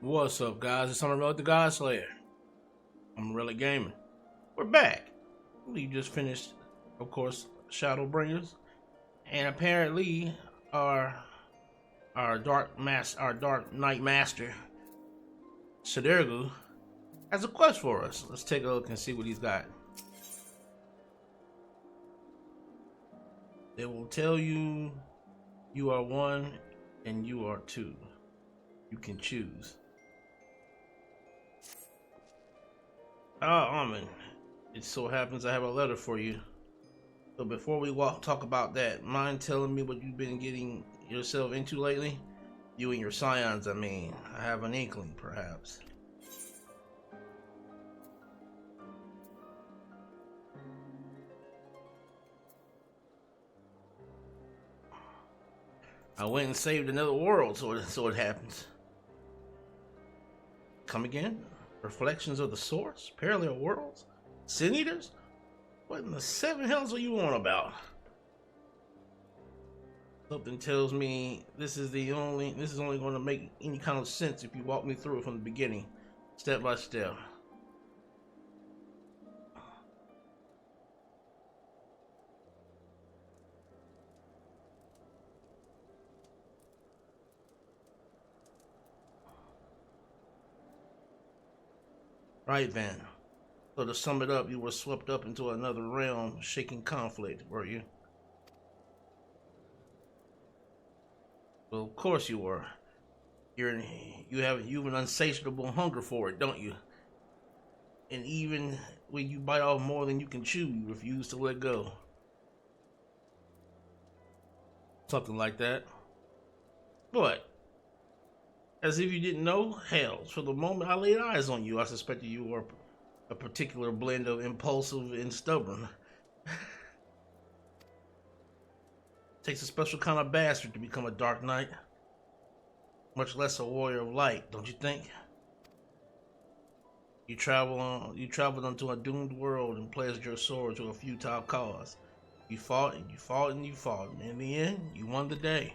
What's up, guys? It's Amon-Rellik the God Slayer. Amon-Rellik Gaming. We're back. We just finished, of course, Shadowbringers, and apparently our Dark Knight Master, Shadergu, has a quest for us. Let's take a look and see what he's got. It will tell you you are one and you are two. You can choose. Amon, it so happens I have a letter for you. But before we talk about that, mind telling me what you've been getting yourself into lately? You and your scions, I mean. I have an inkling, perhaps. I went and saved another world, so it happens. Come again? Reflections of the Source? Parallel worlds? Sin Eaters? What in the seven hells are you on about? Something tells me this is only going to make any kind of sense if you walk me through it from the beginning, step by step. Right then. So to sum it up, you were swept up into another realm, shaking conflict, were you? Well, of course you were. You have an insatiable hunger for it, don't you? And even when you bite off more than you can chew, you refuse to let go. Something like that. What? As if you didn't know? Hell, for the moment I laid eyes on you, I suspected you were a particular blend of impulsive and stubborn. Takes a special kind of bastard to become a Dark Knight. Much less a warrior of light, don't you think? You traveled onto a doomed world and pledged your sword to a futile cause. You fought and you fought and you fought, and in the end, you won the day.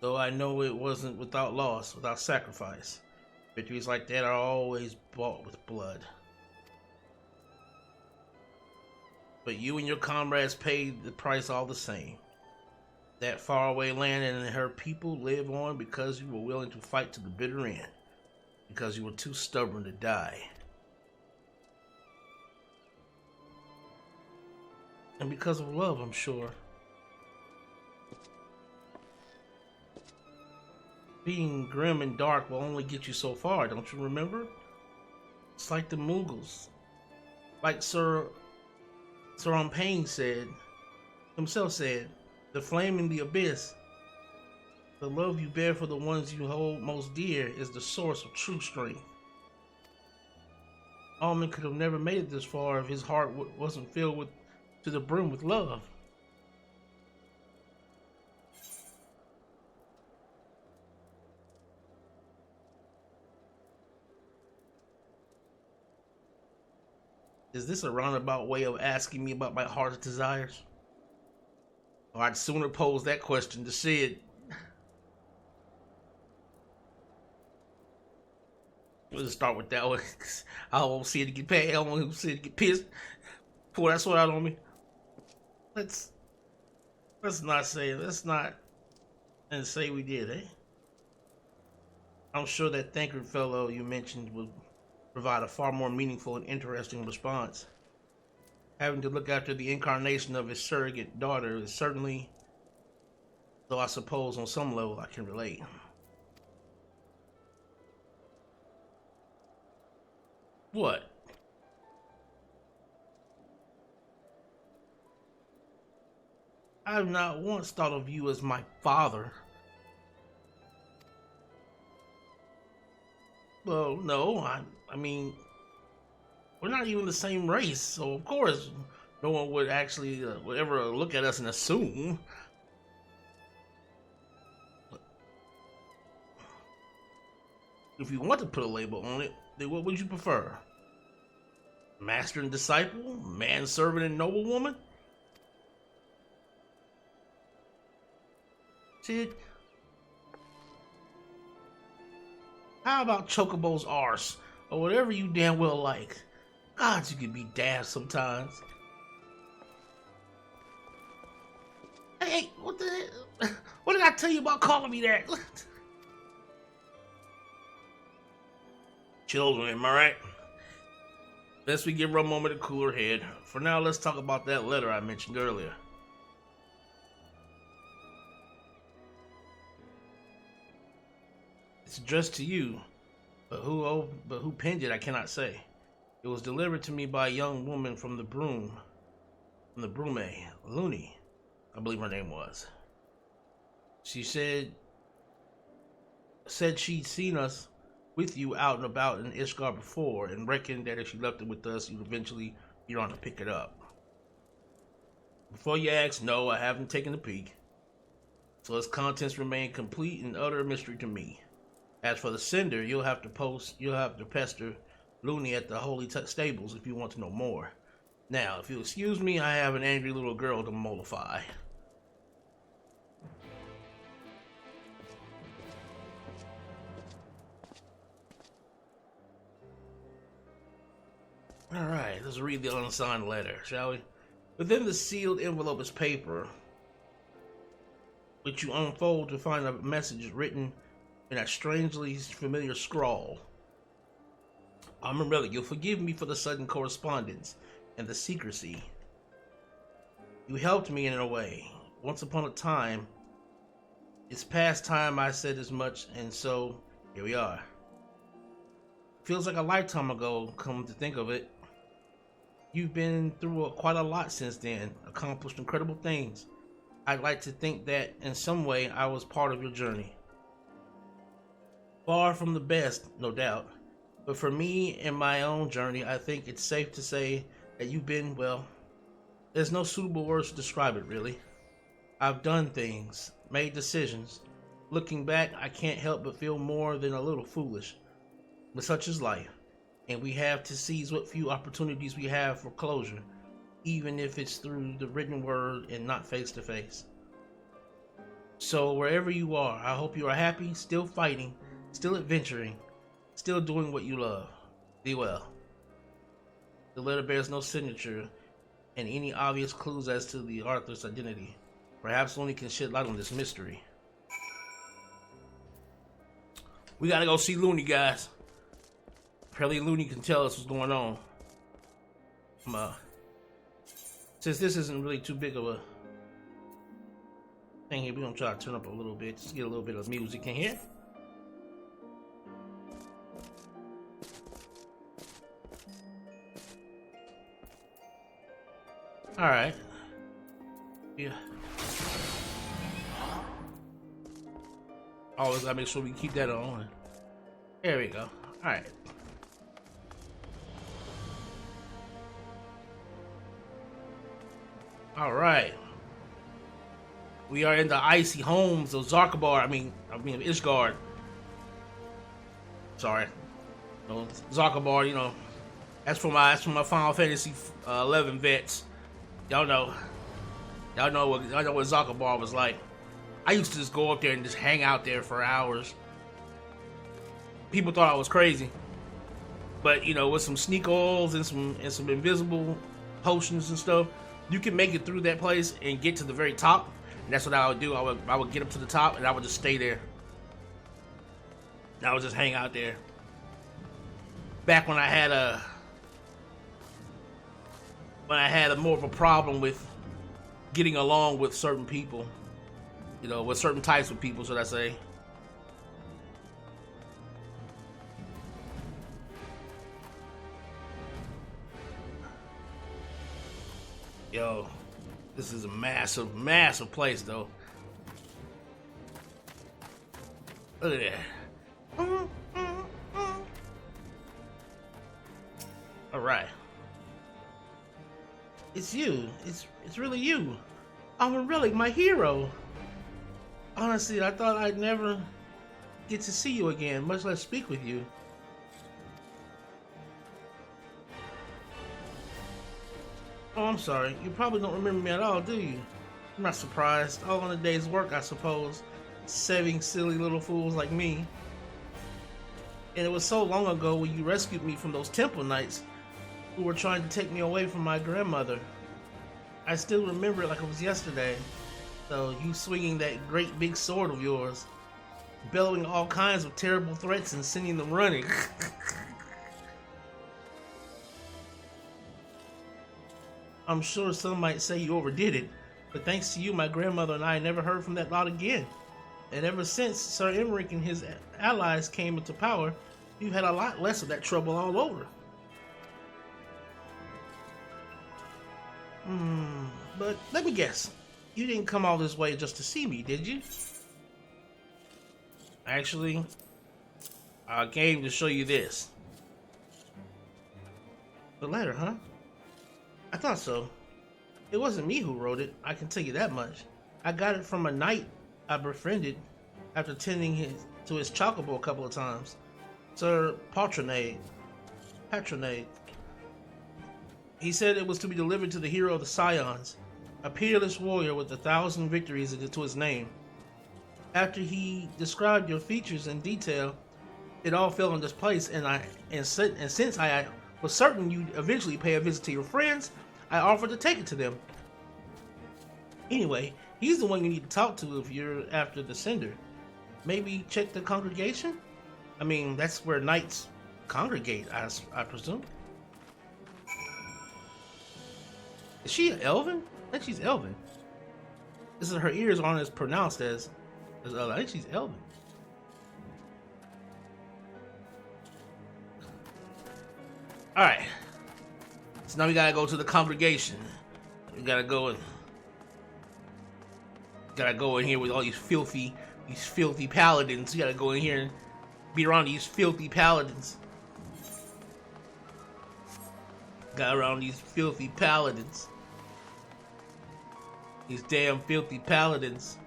Though I know it wasn't without loss, without sacrifice. Victories like that are always bought with blood. But you and your comrades paid the price all the same. That faraway land and her people live on because you were willing to fight to the bitter end. Because you were too stubborn to die. And because of love, I'm sure. Being grim and dark will only get you so far, don't you remember? It's like the Mughals. Like Sir Payne himself said, the flame in the abyss. The love you bear for the ones you hold most dear is the source of true strength. Almond could have never made it this far if his heart wasn't filled to the brim with love. Is this a roundabout way of asking me about my heart's desires? Or I'd sooner pose that question to Sid. Let's start with that one. I don't want Sid to get paid. I don't want Sid to get pissed. Pour that sweat out on me. Let's not say we did, eh? I'm sure that thinker fellow you mentioned would provide a far more meaningful and interesting response. Having to look after the incarnation of his surrogate daughter is certainly, though I suppose on some level I can relate. What? I've not once thought of you as my father. Well, no, I mean, we're not even the same race, so of course, no one would actually would ever look at us and assume. If you want to put a label on it, then what would you prefer? Master and disciple? Manservant and noblewoman? Sid, How about Chocobo's arse? Or whatever you damn well like. God, you can be daft sometimes. Hey, what the hell? What did I tell you about calling me that? Children, am I right? Best we give her a moment to cool her head. For now, let's talk about that letter I mentioned earlier. It's addressed to you, but who penned it, I cannot say. It was delivered to me by a young woman from the Brume, Looney, I believe her name was. She said she'd seen us with you out and about in Ishgard before, and reckoned that if she left it with us, you'd eventually be on to pick it up. Before you ask, no, I haven't taken a peek, so its contents remain complete and utter mystery to me. As for the sender, you'll have to pester Looney at the Holy Stables if you want to know more. Now, if you'll excuse me, I have an angry little girl to mollify. Alright, let's read the unsigned letter, shall we? Within the sealed envelope is paper, which you unfold to find a message written in a strangely familiar scrawl. Amon-Rellik, you'll forgive me for the sudden correspondence and the secrecy. You helped me in a way. Once upon a time, it's past time I said as much, and so here we are. Feels like a lifetime ago, come to think of it. You've been through quite a lot since then, accomplished incredible things. I'd like to think that in some way I was part of your journey. Far from the best, no doubt, but for me and my own journey, I think it's safe to say that you've been, well, there's no suitable words to describe it, really. I've done things, made decisions. Looking back, I can't help but feel more than a little foolish. But such is life, and we have to seize what few opportunities we have for closure, even if it's through the written word and not face to face. So wherever you are, I hope you are happy, still fighting, still adventuring, still doing what you love. Be well. The letter bears no signature and any obvious clues as to the author's identity. Perhaps Looney can shed light on this mystery. We gotta go see Looney, guys. Apparently Looney can tell us what's going on. Since this isn't really too big of a thing here, we're gonna try to turn up a little bit, just get a little bit of music in here. Alright. Yeah. Always gotta make sure we keep that on. There we go. Alright. Alright. We are in the icy homes of Zarkabar. I mean Ishgard. Sorry. No, Zarkabar, you know. That's for my Final Fantasy 11 vets. Y'all know what Zarkabar was like. I used to just go up there and just hang out there for hours. People thought I was crazy, but you know, with some sneak oils and some invisible potions and stuff, you can make it through that place and get to the very top. And that's what I would do. I would get up to the top and I would just stay there. I would just hang out there. Back when I had a more of a problem with getting along with certain people, you know, with certain types of people, should I say. Yo, this is a massive, massive place, though. Look at that. All right. It's you. It's really you. Amon-Rellik, my hero. Honestly, I thought I'd never get to see you again, much less speak with you. Oh, I'm sorry. You probably don't remember me at all, do you? I'm not surprised. All in a day's work, I suppose. Saving silly little fools like me. And it was so long ago when you rescued me from those temple knights who were trying to take me away from my grandmother. I still remember it like it was yesterday. So you swinging that great big sword of yours, bellowing all kinds of terrible threats and sending them running. I'm sure some might say you overdid it, but thanks to you, my grandmother and I never heard from that lot again. And ever since Sir Amon-Rellik and his allies came into power, you've had a lot less of that trouble all over. But let me guess. You didn't come all this way just to see me, did you? Actually, I came to show you this. The letter, huh? I thought so. It wasn't me who wrote it, I can tell you that much. I got it from a knight I befriended after tending to his chocobo a couple of times. Sir Patronade. He said it was to be delivered to the hero of the Scions, a peerless warrior with 1,000 victories to his name. After he described your features in detail, it all fell into place, and since I was certain you'd eventually pay a visit to your friends, I offered to take it to them. Anyway, he's the one you need to talk to if you're after the Cinder. Maybe check the congregation? I mean, that's where knights congregate, I presume. Is she an elven? I think she's elven. This is her ears aren't as pronounced as other. I think she's elven. Alright. So now we gotta go to the congregation. We gotta go in here with all these filthy paladins. You gotta go in here and be around these filthy paladins. Got around these filthy paladins. These damn filthy paladins.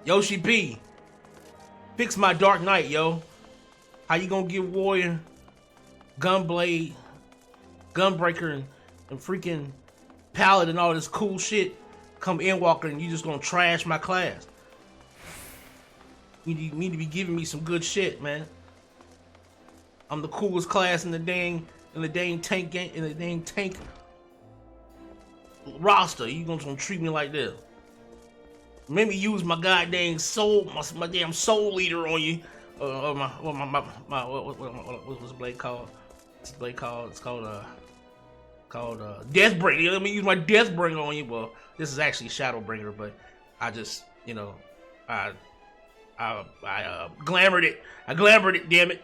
Yoshi P, fix my Dark Knight, yo. How you gonna give Warrior, Gunblade, Gunbreaker, and freaking Paladin all this cool shit? Come Endwalker and you just gonna trash my class? You need to be giving me some good shit, man. I'm the coolest class in the dang tank game, in the dang tank roster. You gonna treat me like this? Make me use my goddamn soul, my damn soul leader on you. What's the blade called? It's called Deathbringer. Let me use my Deathbringer on you. Well, this is actually Shadowbringer, but I just, I glamored it. Damn it.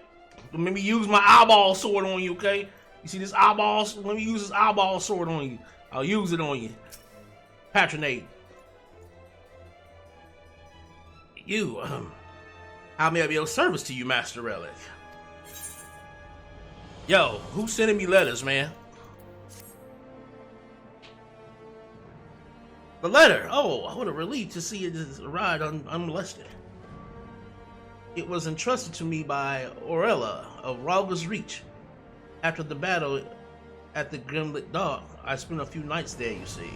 Let me use my eyeball sword on you, okay? You see this eyeball? Let me use this eyeball sword on you. I'll use it on you. Patronade. How may I be of service to you, Master Relic? Yo, who's sending me letters, man? The letter. Oh, what a relief to see it arrive unmolested. It was entrusted to me by Orella of Ralga's Reach. After the battle at the Grimlit Dock, I spent a few nights there, you see.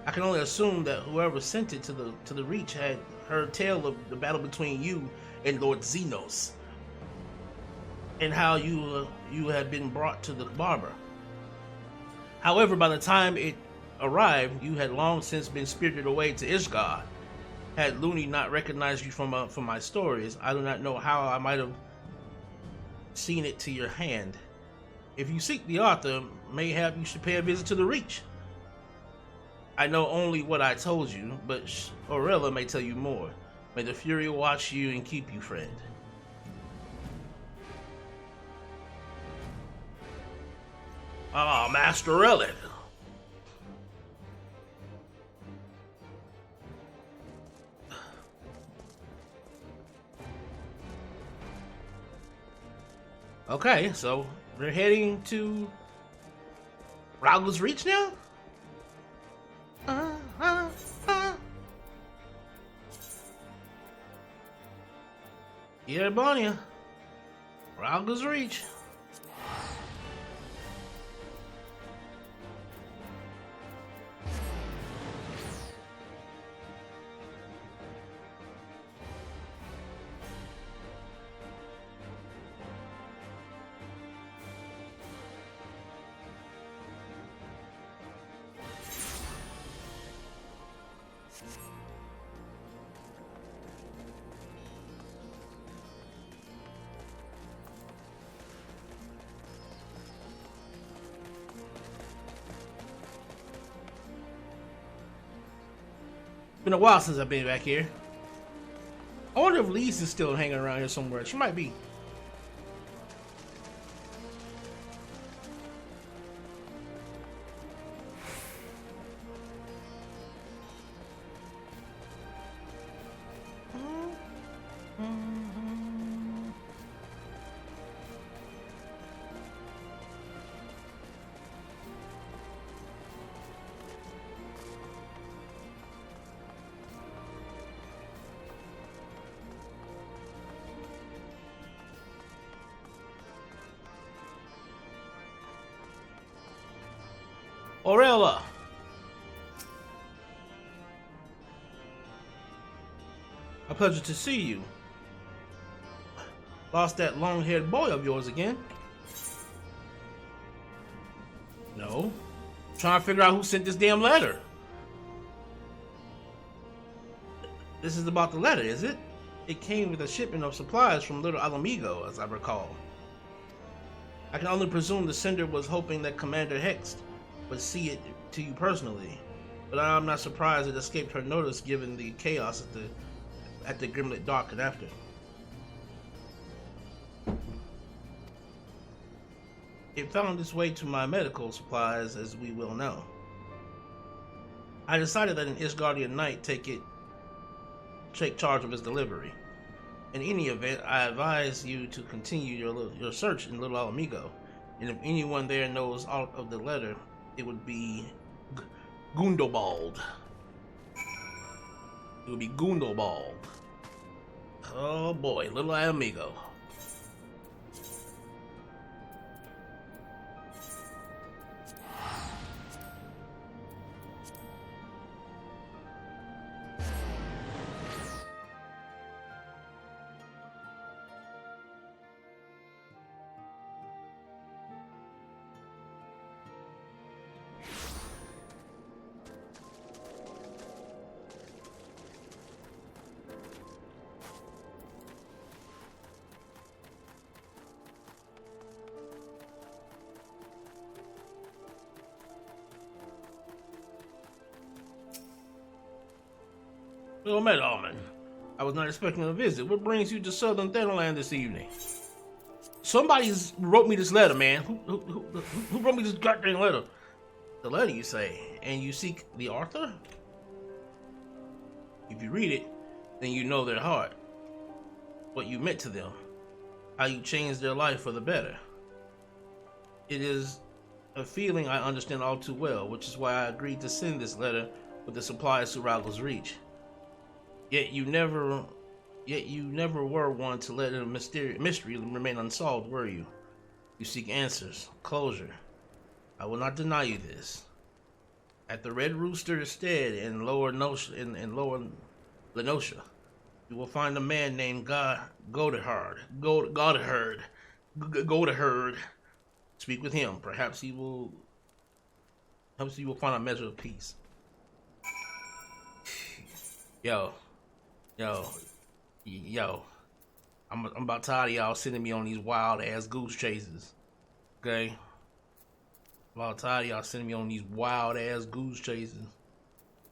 I can only assume that whoever sent it to the Reach had heard tale of the battle between you and Lord Xenos, and how you had been brought to the barber. However, by the time it arrived, you had long since been spirited away to Ishgard. Had Looney not recognized you from my stories, I do not know how I might have seen it to your hand. If you seek the author, mayhap you should pay a visit to the Reach. I know only what I told you, but Orella may tell you more. May the Fury watch you and keep you, friend. Ah, Master Relic. Okay, so we're heading to Ralga's Reach now? Yeah, Bonia. Ralga's Reach. Been a while since I've been back here. I wonder if Lise is still hanging around here somewhere. She might be. Orella! A pleasure to see you. Lost that long-haired boy of yours again? No. Trying to figure out who sent this damn letter. This is about the letter, is it? It came with a shipment of supplies from Little Alamigo, as I recall. I can only presume the sender was hoping that Commander Hext would see it to you personally, but I'm not surprised it escaped her notice given the chaos at the Grimlet Dark and after. It found its way to my medical supplies, as we will know. I decided that an Ishgardian knight take charge of its delivery. In any event, I advise you to continue your search in Little Alamigo, and if anyone there knows aught of the letter, it would be Gundobald. It would be Gundobald. Oh boy, Little Amigo. Well met, Almond. I was not expecting a visit. What brings you to Southern Thanaland this evening? Somebody's wrote me this letter, man. Who wrote me this goddamn letter? The letter, you say, and you seek the author? If you read it, then you know their heart, what you meant to them, how you changed their life for the better. It is a feeling I understand all too well, which is why I agreed to send this letter with the supplies to Raggle's Reach. Yet you never were one to let a mystery remain unsolved, were you? You seek answers, closure. I will not deny you this. At the Red Rooster Stead in Lower Lenosha, you will find a man named Godehard. Speak with him. Perhaps you will find a measure of peace. Yo. I'm about tired of y'all sending me on these wild ass goose chases. Okay? I'm about tired of y'all sending me on these wild ass goose chases.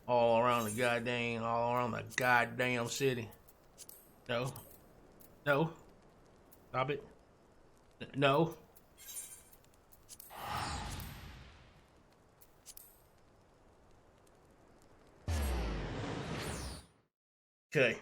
All around the goddamn city. No. Stop it. No. Okay.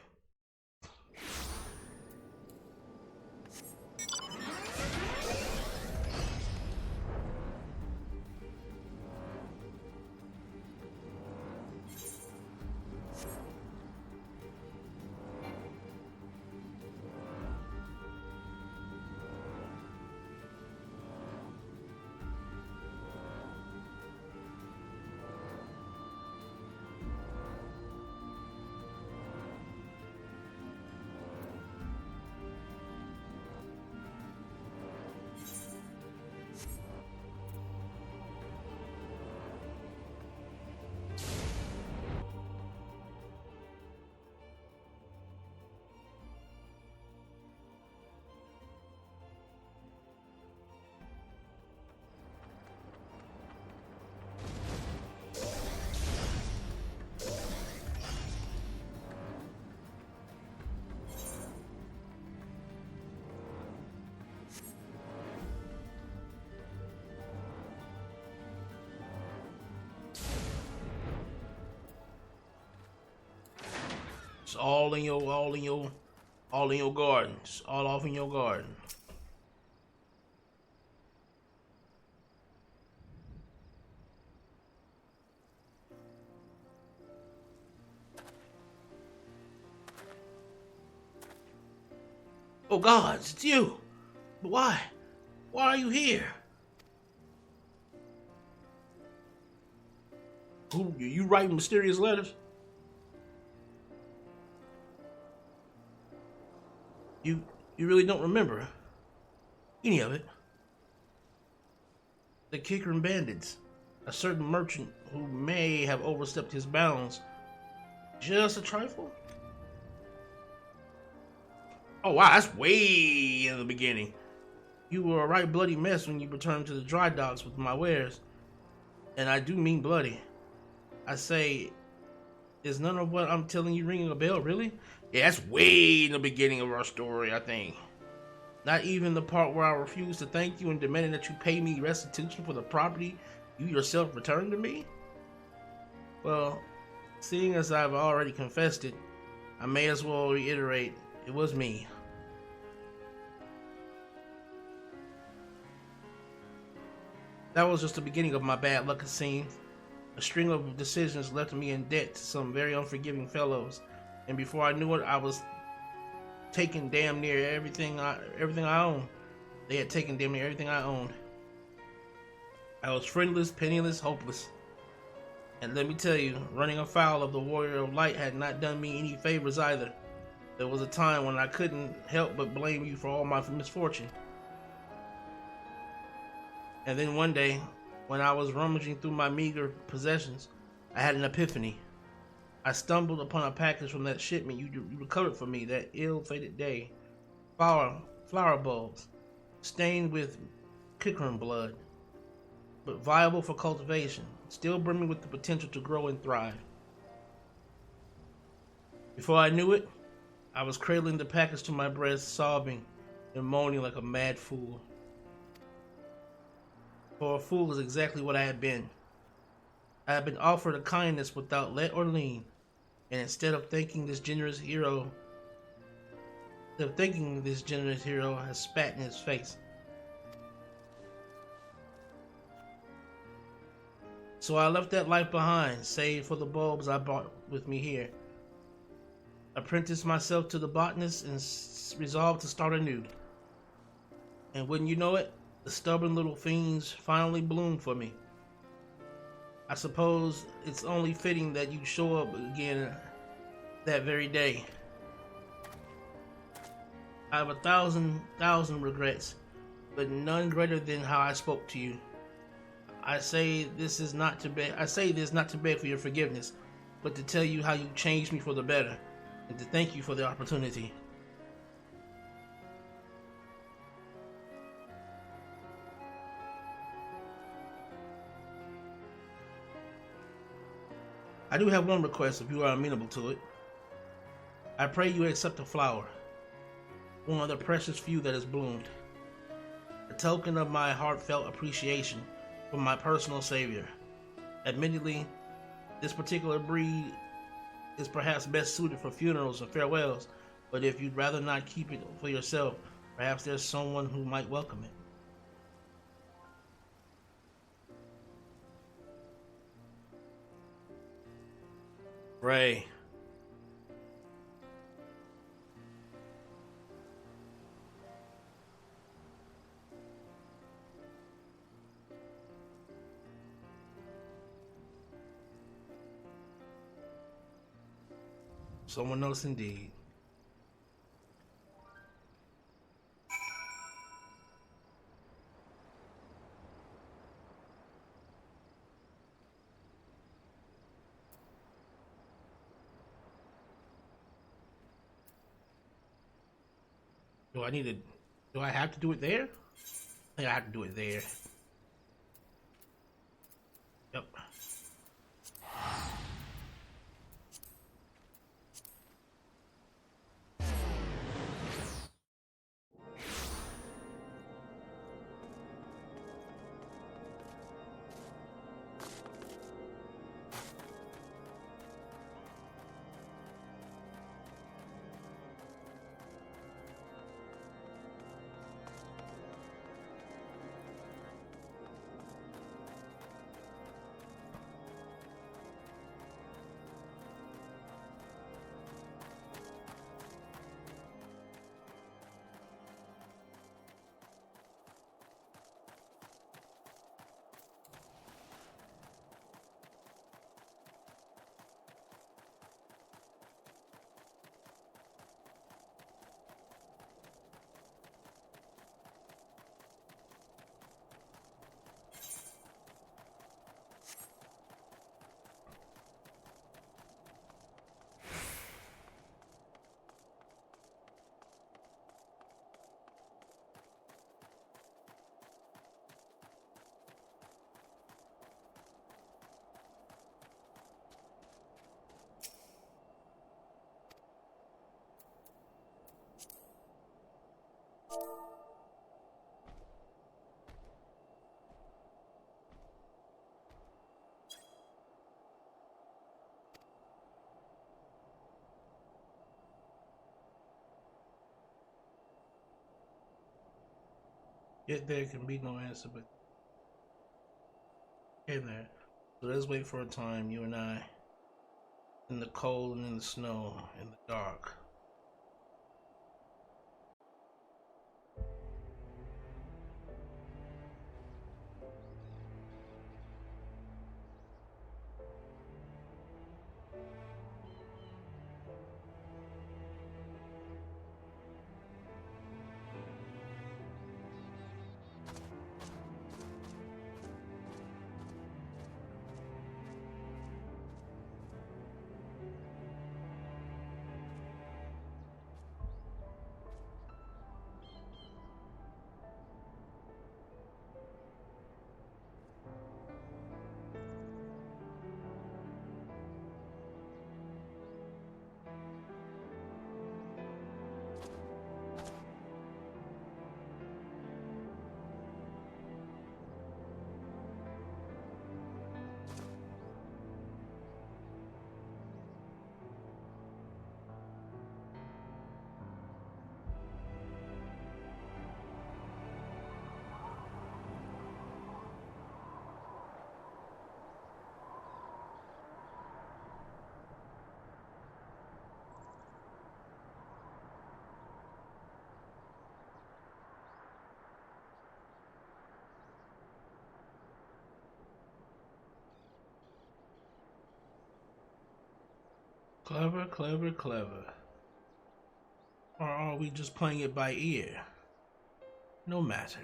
all in your garden. Just all off in your garden. Oh gods, it's you. But why? Why are you here? Who you writing mysterious letters? You really don't remember any of it? The Kicker and Bandits, a certain merchant who may have overstepped his bounds just a trifle? Oh wow, that's way in the beginning. You were a right bloody mess when you returned to the dry docks with my wares. And I do mean bloody. I say, is none of what I'm telling you ringing a bell, really? Yeah, that's way in the beginning of our story, I think. Not even the part where I refused to thank you and demanded that you pay me restitution for the property you yourself returned to me? Well, seeing as I've already confessed it, I may as well reiterate, it was me. That was just the beginning of my bad luck, it seems. A string of decisions left me in debt to some very unforgiving fellows, and before I knew it, I was taking damn near everything I owned. They had taken damn near everything I owned. I was friendless, penniless, hopeless. And let me tell you, running afoul of the Warrior of Light had not done me any favors either. There was a time when I couldn't help but blame you for all my misfortune. And then one day, when I was rummaging through my meager possessions, I had an epiphany. I stumbled upon a package from that shipment you recovered for me that ill-fated day. Flower bulbs, stained with Kikrin blood, but viable for cultivation, still brimming with the potential to grow and thrive. Before I knew it, I was cradling the package to my breast, sobbing and moaning like a mad fool. For a fool is exactly what I had been. I had been offered a kindness without let or lien, and instead of thanking this generous hero has spat in his face. So I left that life behind, save for the bulbs I brought with me here. Apprenticed myself to the botanist and resolved to start anew. And wouldn't you know it, the stubborn little fiends finally bloomed for me. I suppose it's only fitting that you show up again that very day. I have 1,000 regrets, but none greater than how I spoke to you. I say this not to beg for your forgiveness, but to tell you how you changed me for the better, and to thank you for the opportunity. I do have one request if you are amenable to it. I pray you accept a flower, one of the precious few that has bloomed, a token of my heartfelt appreciation for my personal savior. Admittedly, this particular breed is perhaps best suited for funerals and farewells, but if you'd rather not keep it for yourself, perhaps there's someone who might welcome it. Ray. Someone else indeed. Do I have to do it there? I think I have to do it there. Yep. Yet there can be no answer but in there. So let's wait for a time, you and I, in the cold and in the snow, in the dark. Clever, clever, clever. Or are we just playing it by ear? No matter.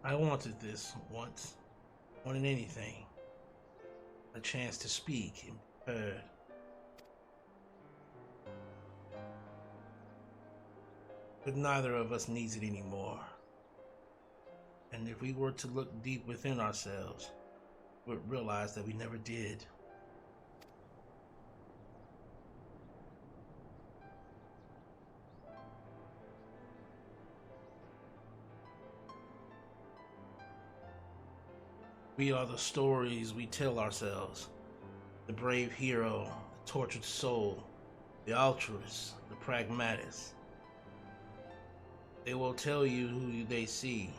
I wanted this once, more than anything. A chance to speak and be heard. But neither of us needs it anymore. And if we were to look deep within ourselves, we'd realize that we never did. We are the stories we tell ourselves. The brave hero, the tortured soul, the altruist, the pragmatist. They will tell you who they see,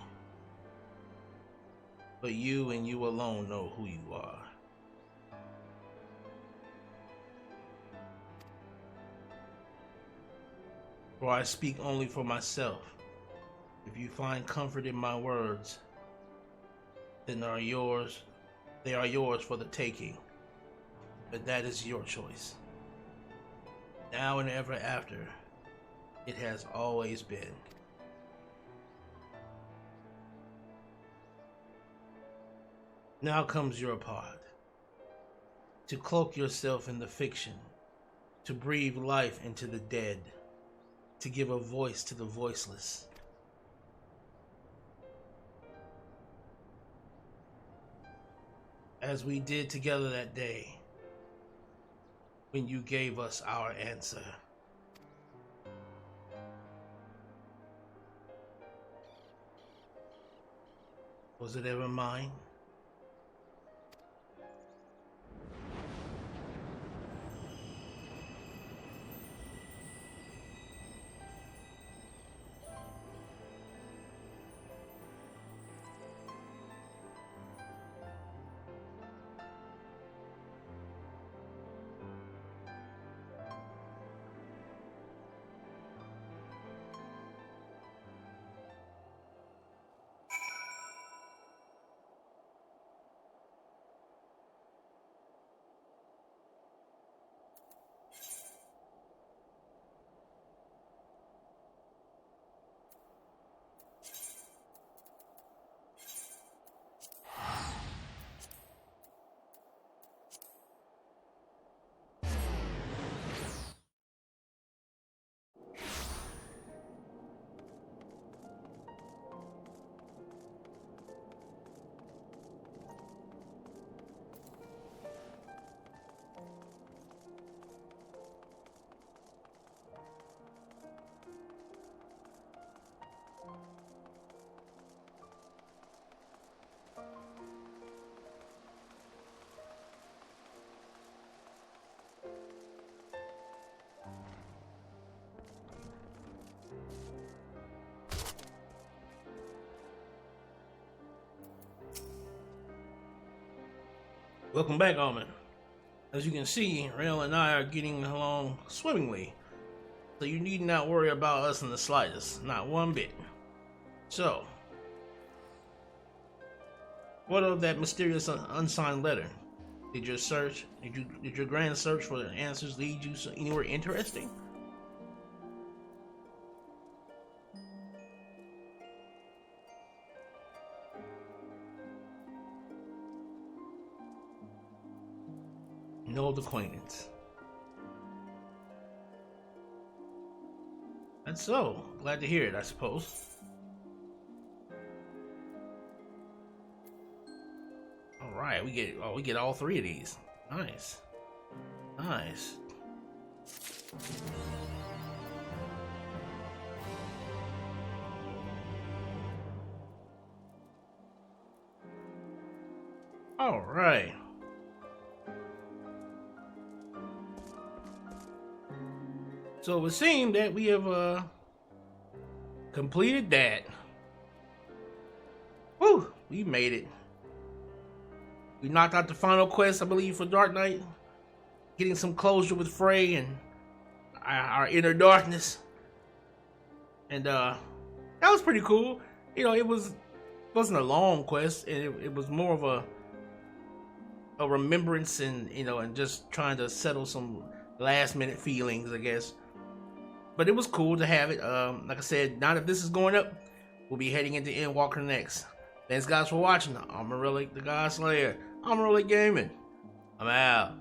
but you and you alone know who you are. For I speak only for myself. If you find comfort in my words, then they are yours for the taking. But that is your choice. Now and ever after, it has always been. Now comes your part. To cloak yourself in the fiction, to breathe life into the dead, to give a voice to the voiceless. As we did together that day, when you gave us our answer. Was it ever mine? Welcome back, Almond. As you can see, Rail and I are getting along swimmingly, so you need not worry about us in the slightest, not one bit. So, what of that mysterious unsigned letter? Did your grand search for the answers lead you anywhere interesting? No old acquaintance. That's so. Glad to hear it, I suppose. Alright, we get all three of these. Nice. Nice. Alright. So it would seem that we have completed that. Whew, we made it. We knocked out the final quest, I believe, for Dark Knight. Getting some closure with Frey and our inner darkness. And that was pretty cool. You know, wasn't a long quest, and it was more of a remembrance and, you know, and just trying to settle some last minute feelings, I guess. But it was cool to have it. Like I said, now that this is going up, we'll be heading into Endwalker next. Thanks guys for watching. Amon-Rellik, the God Slayer. Amon-Rellik Gaming. I'm out.